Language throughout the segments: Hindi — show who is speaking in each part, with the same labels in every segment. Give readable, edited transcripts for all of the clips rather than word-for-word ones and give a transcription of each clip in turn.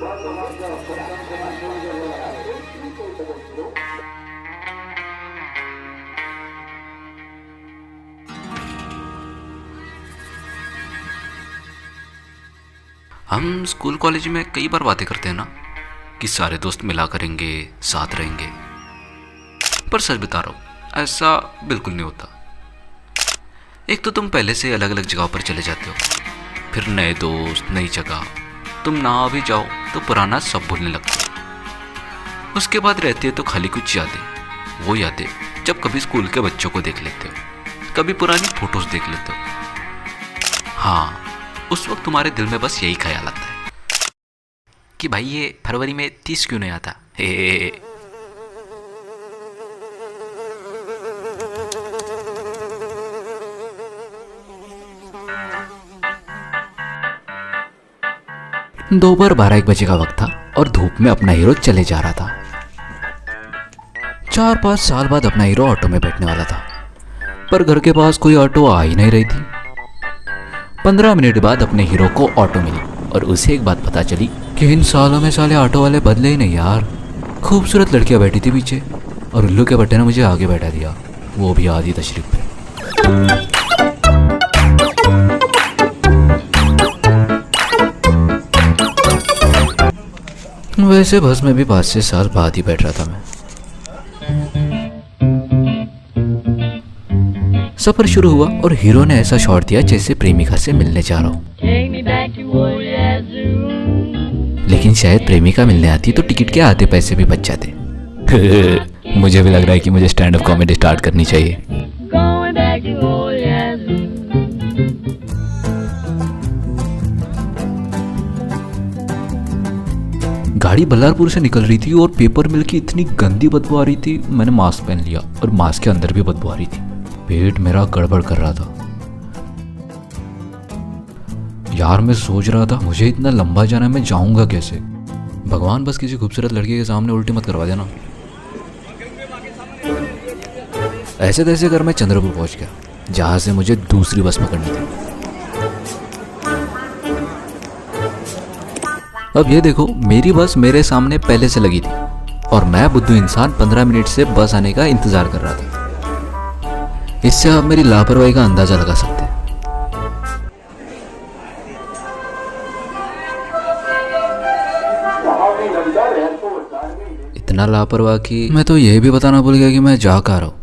Speaker 1: हम स्कूल कॉलेज में कई बार बातें करते हैं ना कि सारे दोस्त मिला करेंगे, साथ रहेंगे, पर सच बता रहा हूँ ऐसा बिल्कुल नहीं होता। एक तो तुम पहले से अलग अलग जगहों पर चले जाते हो, फिर नए दोस्त, नई जगह, तुम ना भी जाओ तो पुराना सब भूलने लगते हो। उसके बाद रहती है तो खाली कुछ यादें, वो यादें जब कभी स्कूल के बच्चों को देख लेते हो, कभी पुरानी फोटोज देख लेते हो। हाँ, उस वक्त तुम्हारे दिल में बस यही ख्याल आता है कि भाई ये फरवरी में 30 क्यों नहीं आता। हे 12:01 बजे का वक्त था और धूप में अपना हीरो चले जा रहा था। 4-5 साल बाद अपना हीरो ऑटो में बैठने वाला था, पर घर के पास कोई ऑटो आ ही नहीं रही थी। 15 मिनट बाद अपने हीरो को ऑटो मिली और उसे एक बात पता चली कि इन सालों में साले ऑटो वाले बदले ही नहीं यार। खूबसूरत लड़कियां बैठी थी पीछे और उल्लू के बट्टे ने मुझे आगे बैठा दिया, वो भी आधी तशरीफ पे। वैसे बस में भी 5-6 साल बाद ही बैठ रहा था मैं। सफर शुरू हुआ और हीरो ने ऐसा शॉट दिया जैसे प्रेमिका से मिलने जा रहा हूं। लेकिन शायद प्रेमिका मिलने आती तो टिकट के आधे पैसे भी बच जाते। मुझे भी लग रहा है कि मुझे स्टैंड अप कॉमेडी स्टार्ट करनी चाहिए। गाड़ी बल्लारपुर से निकल रही थी और पेपर मिल की इतनी गंदी बदबू आ रही थी, मैंने मास्क पहन लिया और मास्क के अंदर भी बदबू आ रही थी। पेट मेरा गड़बड़ कर रहा था यार। मैं सोच रहा था मुझे इतना लंबा जाना है, मैं जाऊंगा कैसे। भगवान बस किसी खूबसूरत लड़की के सामने उल्टी मत करवा देना। ऐसे तैसे कर मैं चंद्रपुर पहुंच गया, जहां से मुझे दूसरी बस पकड़नी थी। अब ये देखो, मेरी बस मेरे सामने पहले से लगी थी और मैं बुद्धू इंसान 15 मिनट से बस आने का इंतजार कर रहा था। इससे आप मेरी लापरवाही का अंदाजा लगा सकते हैं। इतना लापरवाह कि मैं तो यह भी बताना भूल गया कि मैं जा कहाँ रहा हूं।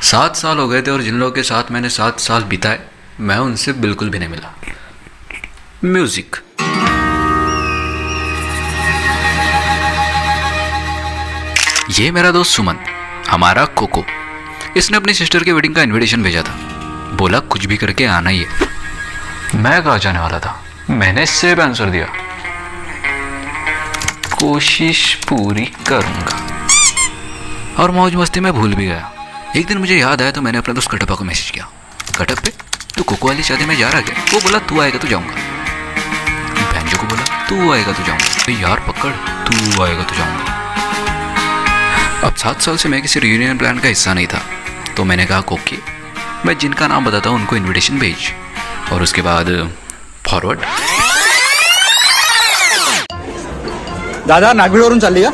Speaker 1: 7 साल हो गए थे और जिन लोगों के साथ मैंने 7 साल बिताए, मैं उनसे बिल्कुल भी नहीं मिला। म्यूजिक। ये मेरा दोस्त सुमन, हमारा कोको, इसने अपनी सिस्टर के वेडिंग का इनविटेशन भेजा था। बोला कुछ भी करके आना ही है। मैं कहाँ जाने वाला था, मैंने सेम आंसर दिया, कोशिश पूरी करूंगा। और मौज मस्ती में भूल भी गया। एक दिन मुझे याद आया तो मैंने अपने दोस्त कटप्पा को मैसेज किया, कटप पे तू कोको वाली शादी में जा रहा है? वो बोला तू आएगा तो जाऊंगा। भैंजो को बोला तू आएगा तो जाऊंगा। यार पकड़, तू आएगा तो जाऊंगा। अब 7 साल से मैं किसी रियूनियन प्लान का हिस्सा नहीं था, तो मैंने कहा कोकी, मैं जिनका नाम बताता हूँ उनको इनविटेशन भेज। और उसके बाद फॉरवर्ड।
Speaker 2: दादा नागभीडवरून चालली का?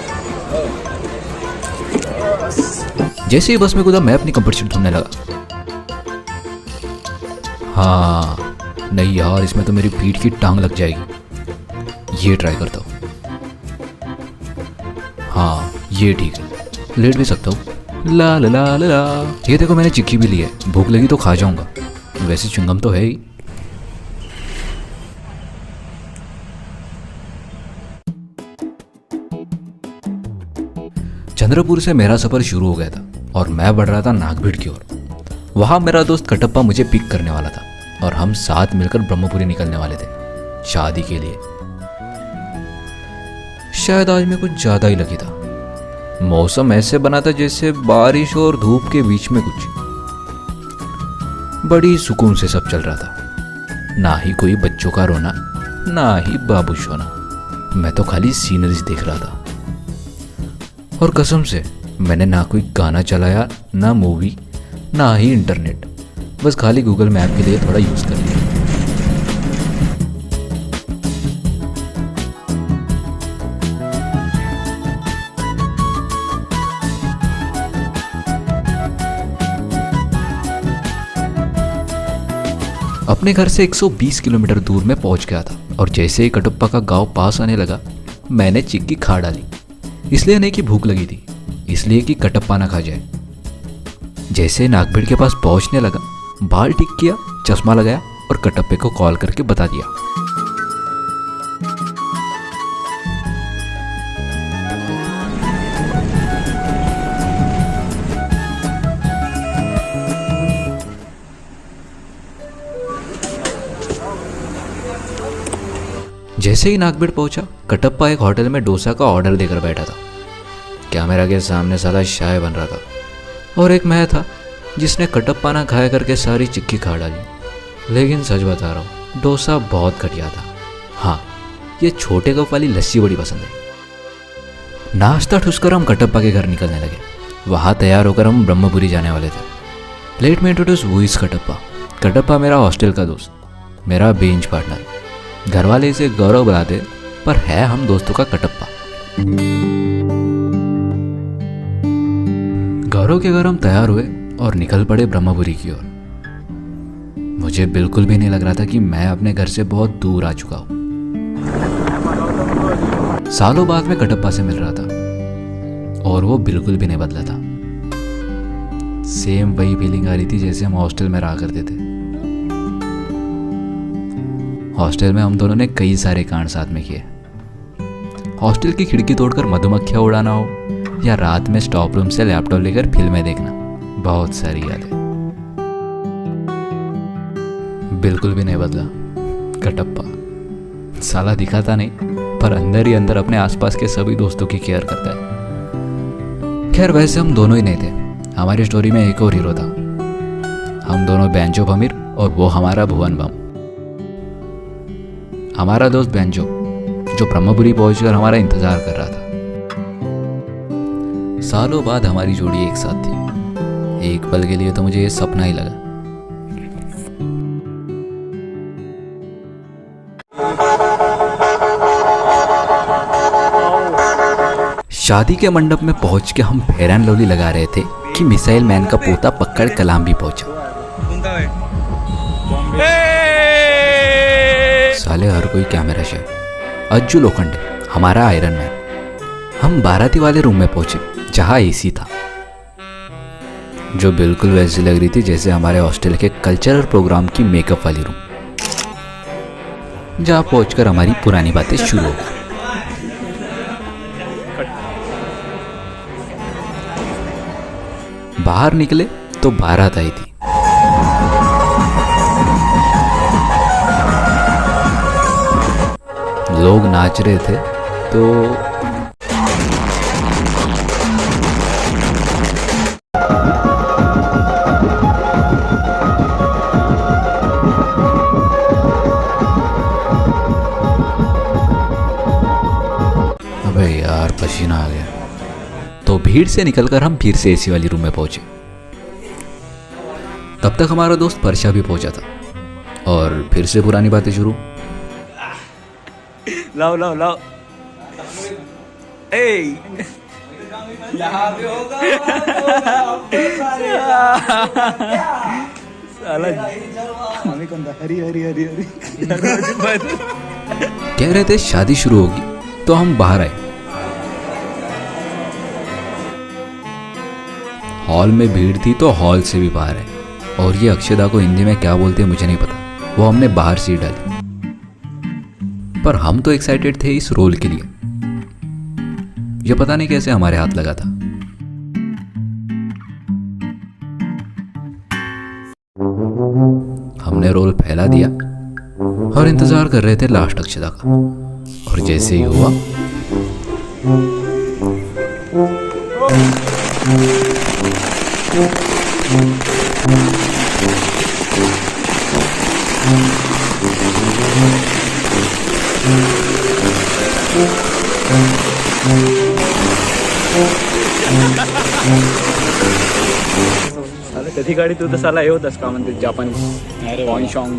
Speaker 1: जैसे ही बस में कूदा मैं अपनी कंफर्ट सीट ढूंढने लगा। हाँ नहीं यार, इसमें तो मेरी पीठ की टांग लग जाएगी। ये ट्राई करता हूँ। हाँ ये ठीक है, लेट भी सकता हूँ। ला ला ला ला ला। ये देखो मैंने चिक्की भी ली है, भूख लगी तो खा जाऊंगा। वैसे चुंगम तो है ही। चंद्रपुर से मेरा सफर शुरू हो गया था और मैं बढ़ रहा था नागभीड़ की ओर। वहां मेरा दोस्त कटप्पा मुझे पिक करने वाला था और हम साथ मिलकर ब्रह्मपुरी निकलने वाले थे शादी के लिए। शायद आज मैं कुछ ज्यादा ही लगी था। मौसम ऐसे बना था जैसे बारिश और धूप के बीच में कुछ। बड़ी सुकून से सब चल रहा था, ना ही कोई बच्चों का रोना, ना ही बाबूश होना। मैं तो खाली सीनरीज देख रहा था। और कसम से मैंने ना कोई गाना चलाया, ना मूवी, ना ही इंटरनेट। बस खाली गूगल मैप के लिए थोड़ा यूज कर लिया। अपने घर से 120 किलोमीटर दूर में पहुंच गया था और जैसे ही कटप्पा का गांव पास आने लगा मैंने चिक्की खा डाली। इसलिए नहीं कि भूख लगी थी, इसलिए कि कटप्पा ना खा जाए। जैसे ही नागभीड़ के पास पहुंचने लगा बाल ठीक किया, चश्मा लगाया और कटप्पे को कॉल करके बता दिया। जैसे ही नागभीड़ पहुंचा कटप्पा एक होटल में डोसा का ऑर्डर देकर बैठा था। कैमरा के सामने साला शाय बन रहा था और एक मैं था जिसने कटप्पा ना खाया करके सारी चिक्की खा डाली। लेकिन सच बता रहा हूँ डोसा बहुत घटिया था। हाँ, ये छोटे कप वाली लस्सी बड़ी पसंद है। नाश्ता ठुसकर हम कटप्पा के घर निकलने लगे। वहाँ तैयार होकर हम ब्रह्मपुरी जाने वाले थे। लेट में introduce who is Kattappa. Kattappa मेरा हॉस्टल का दोस्त, मेरा बेंच पार्टनर। घर वाले इसे गौरव बुलाते पर है हम दोस्तों का कटप्पा। गौरव के घर हम तैयार हुए और निकल पड़े ब्रह्मपुरी की ओर। मुझे बिल्कुल भी नहीं लग रहा था कि मैं अपने घर से बहुत दूर आ चुका हूं। सालों बाद में कटप्पा से मिल रहा था और वो बिल्कुल भी नहीं बदला था। सेम वही फीलिंग आ रही थी जैसे हम हॉस्टल में रहा करते थे। हॉस्टल में हम दोनों ने कई सारे कांड साथ में किए। हॉस्टल की खिड़की तोड़कर मधुमक्खियां उड़ाना हो या रात में स्टॉप रूम से लैपटॉप लेकर फिल्में देखना, बहुत सारी यादें। बिल्कुल भी नहीं बदला कटप्पा। साला दिखाता नहीं पर अंदर ही अंदर अपने आसपास के सभी दोस्तों की केयर करता है। खैर वैसे हम दोनों ही नहीं थे, हमारी स्टोरी में एक और हीरो था। हम दोनों बैंजो भमीर और वो हमारा भुवन बम। हमारा दोस्त बैंजो जो ब्रह्मपुरी पहुंचकर हमारा इंतजार कर रहा था। सालों बाद हमारी जोड़ी एक साथ थी। एक पल के लिए तो मुझे ये सपना ही लगा। शादी के मंडप में पहुंच के हम फेयर एंड लवली लगा रहे थे कि मिसाइल मैन का पोता पक्कड़ कलाम भी पहुंचा। साले हर कोई कैमरा शेयर। अज्जू लोखंडे हमारा आयरन मैन। हम बाराती वाले रूम में पहुंचे जहां एसी था, जो बिल्कुल वैसी लग रही थी जैसे हमारे हॉस्टल के कल्चरल प्रोग्राम की मेकअप वाली रूम। जहां पहुंचकर हमारी पुरानी बातें शुरू हो गई। बाहर निकले तो बारात आई थी। लोग नाच रहे थे तो अबे यार पसीना आ गया। तो भीड़ से निकलकर हम फिर से एसी वाली रूम में पहुंचे। तब तक हमारा दोस्त परशा भी पहुंचा था और फिर से पुरानी बातें शुरू।
Speaker 2: लाओ लाओ लाओ। ए साला हमें कौन था? हरी हरी हरी हरी।
Speaker 1: कह रहे थे शादी शुरू होगी तो हम बाहर आए। हॉल में भीड़ थी तो हॉल से भी बाहर आए। और ये अक्षदा को हिंदी में क्या बोलते हैं मुझे नहीं पता, वो हमने बाहर सीट डाली। पर हम तो एक्साइटेड थे इस रोल के लिए। ये पता नहीं कैसे हमारे हाथ लगा था। हमने रोल फैला दिया और इंतजार कर रहे थे लास्ट अक्षदा का। और जैसे ही हुआ
Speaker 2: साला कधी गाडी तू तर साला हे होतास का म्हणते जापानीज ऑन शॉंग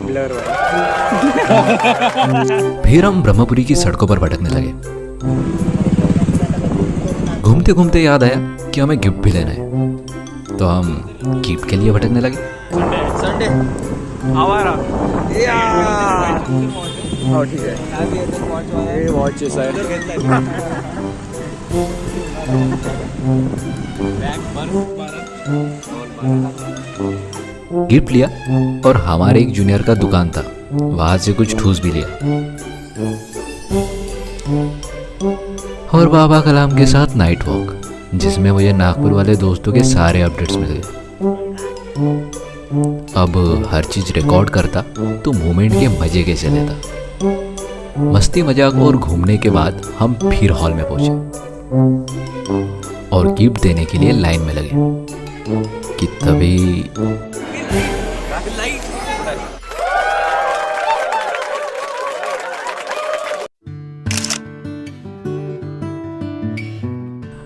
Speaker 2: ब्लर
Speaker 1: फिर हम ब्रह्मपुरी की सड़कों पर भटकने लगे। घूमते घूमते याद आया कि हमें गिफ्ट भी लेना है, तो हम गिफ्ट के लिए भटकने लगे।
Speaker 2: संडे आवारा हो ठीक आहे हे वॉचेस आहे
Speaker 1: गिफ्ट लिया और हमारे एक जूनियर का दुकान था, वहां से कुछ ठूस भी लिया और बाबा कलाम के साथ नाइट वॉक, जिसमें मुझे नागपुर वाले दोस्तों के सारे अपडेट्स मिल गए। अब हर चीज रिकॉर्ड करता तो मोमेंट के मजे कैसे लेता। मस्ती मजाक और घूमने के बाद हम फिर हॉल में पहुंचे और गिफ्ट देने के लिए लाइन में लगे कि तभी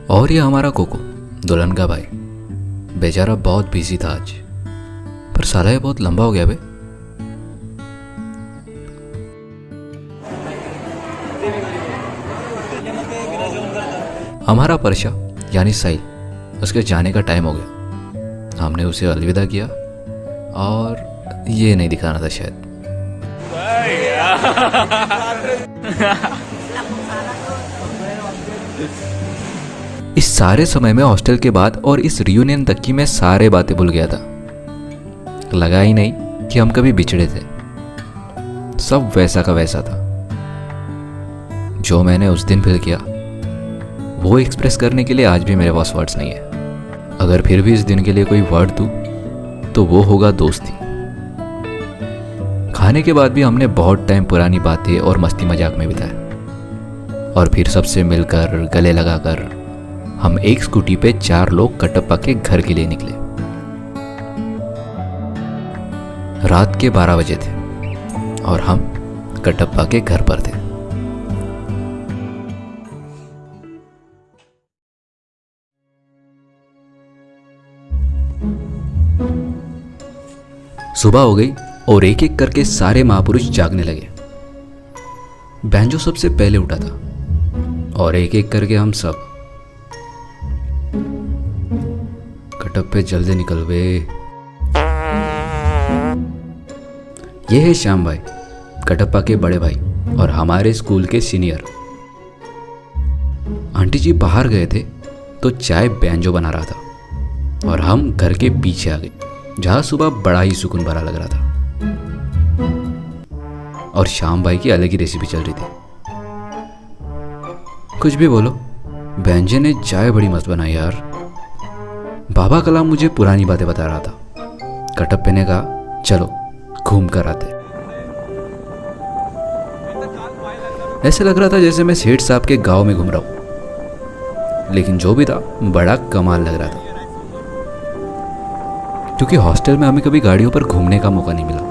Speaker 1: और ये हमारा कोको, दुल्हन का भाई, बेचारा बहुत बिजी था आज, पर साला ये बहुत लंबा हो गया बे। हमारा परशा यानी साहिल, उसके जाने का टाइम हो गया। हमने उसे अलविदा किया और ये नहीं दिखाना था शायद। इस सारे समय में हॉस्टल के बाद और इस रियूनियन तक की मैं सारे बातें भूल गया था। लगा ही नहीं कि हम कभी बिछड़े थे। सब वैसा का वैसा था। जो मैंने उस दिन फील किया वो एक्सप्रेस करने के लिए आज भी मेरे पास वर्ड्स नहीं है। अगर फिर भी इस दिन के लिए कोई वर्ड दूं तो वो होगा दोस्ती। खाने के बाद भी हमने बहुत टाइम पुरानी बातें और मस्ती मजाक में बिताया और फिर सबसे मिलकर गले लगाकर हम एक स्कूटी पे 4 लोग कटप्पा के घर के लिए निकले। रात के 12 बजे थे और हम कटप्पा के घर पर थे। सुबह हो गई और एक एक करके सारे महापुरुष जागने लगे। बैंजो सबसे पहले उठा था और एक एक करके हम सब कटप्पे जल्दी निकल गए। ये है श्याम भाई, कटप्पा के बड़े भाई और हमारे स्कूल के सीनियर। आंटी जी बाहर गए थे तो चाय बैंजो बना रहा था और हम घर के पीछे आ गए, जहां सुबह बड़ा ही सुकून भरा लग रहा था और श्याम भाई की अलग ही रेसिपी चल रही थी। कुछ भी बोलो, बैंजे ने चाय बड़ी मस्त बनाई यार। बाबा कलाम मुझे पुरानी बातें बता रहा था। कटप्पे ने कहा चलो घूम कर आते। ऐसे लग रहा था जैसे मैं सेठ साहब के गांव में घूम रहा हूं, लेकिन जो भी था बड़ा कमाल लग रहा था क्योंकि हॉस्टल में हमें कभी गाड़ियों पर घूमने का मौका नहीं मिला।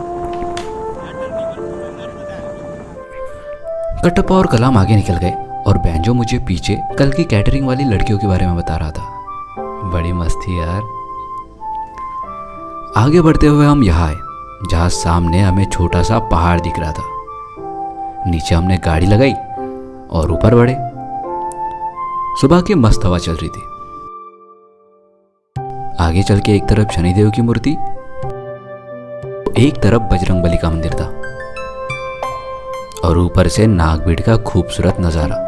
Speaker 1: कटप्पा और कलाम आगे निकल गए और बैंजो मुझे पीछे कल की कैटरिंग वाली लड़कियों के बारे में बता रहा था। बड़ी मस्त थी यार। आगे बढ़ते हुए हम यहाँ आए जहाँ सामने हमें छोटा सा पहाड़ दिख रहा था। नीचे हमने गाड़ी लगाई और ऊपर बढ़े। सुबह की मस्त हवा चल रही थी। आगे चल के एक तरफ शनिदेव की मूर्ति, एक तरफ बजरंगबली का मंदिर था और ऊपर से नागबीड़ का खूबसूरत नजारा।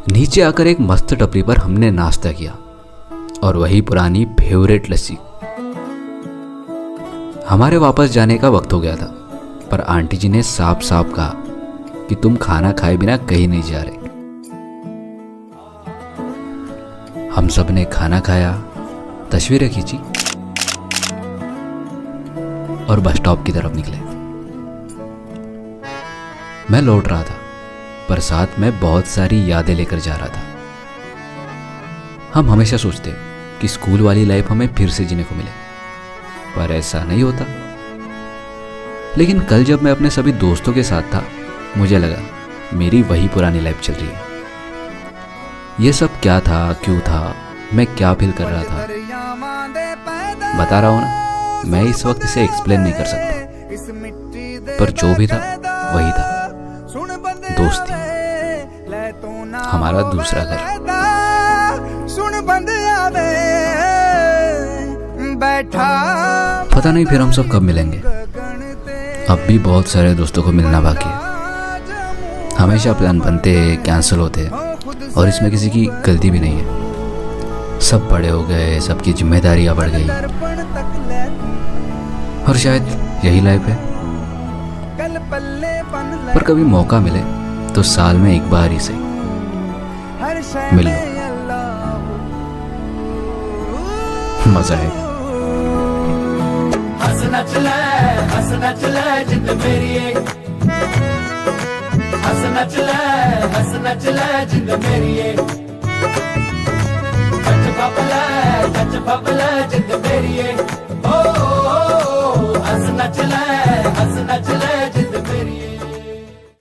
Speaker 1: नीचे आकर एक मस्त टपरी पर हमने नाश्ता किया और वही पुरानी फेवरेट लस्सी। हमारे वापस जाने का वक्त हो गया था, पर आंटी जी ने साफ साफ कहा कि तुम खाना खाए बिना कहीं नहीं जा रहे। हम सब ने खाना खाया, तस्वीरें खींची और बस स्टॉप की तरफ निकले। मैं लौट रहा था, पर साथ में बहुत सारी यादें लेकर जा रहा था। हम हमेशा सोचते कि स्कूल वाली लाइफ हमें फिर से जीने को मिले, पर ऐसा नहीं होता। लेकिन कल जब मैं अपने सभी दोस्तों के साथ था, मुझे लगा मेरी वही पुरानी लाइफ चल रही है। ये सब क्या था, क्यों था, मैं क्या फील कर रहा था, बता रहा हूं ना। मैं इस वक्त इसे एक्सप्लेन नहीं कर सकता, पर जो भी था वही था, दोस्ती, हमारा दूसरा घर। पता नहीं फिर हम सब कब मिलेंगे। अब भी बहुत सारे दोस्तों को मिलना बाकी है। हमेशा प्लान बनते हैं, कैंसिल होते हैं, और इसमें किसी की गलती भी नहीं है। सब बड़े हो गए, सबकी जिम्मेदारियां बढ़ गई, और शायद यही लाइफ है। पर कभी मौका मिले तो साल में एक बार ही सही मिल लो, मजा आएगा।
Speaker 3: हंसना चला जिंद मेरी, हंसना चला जिंद मेरी। चच पपला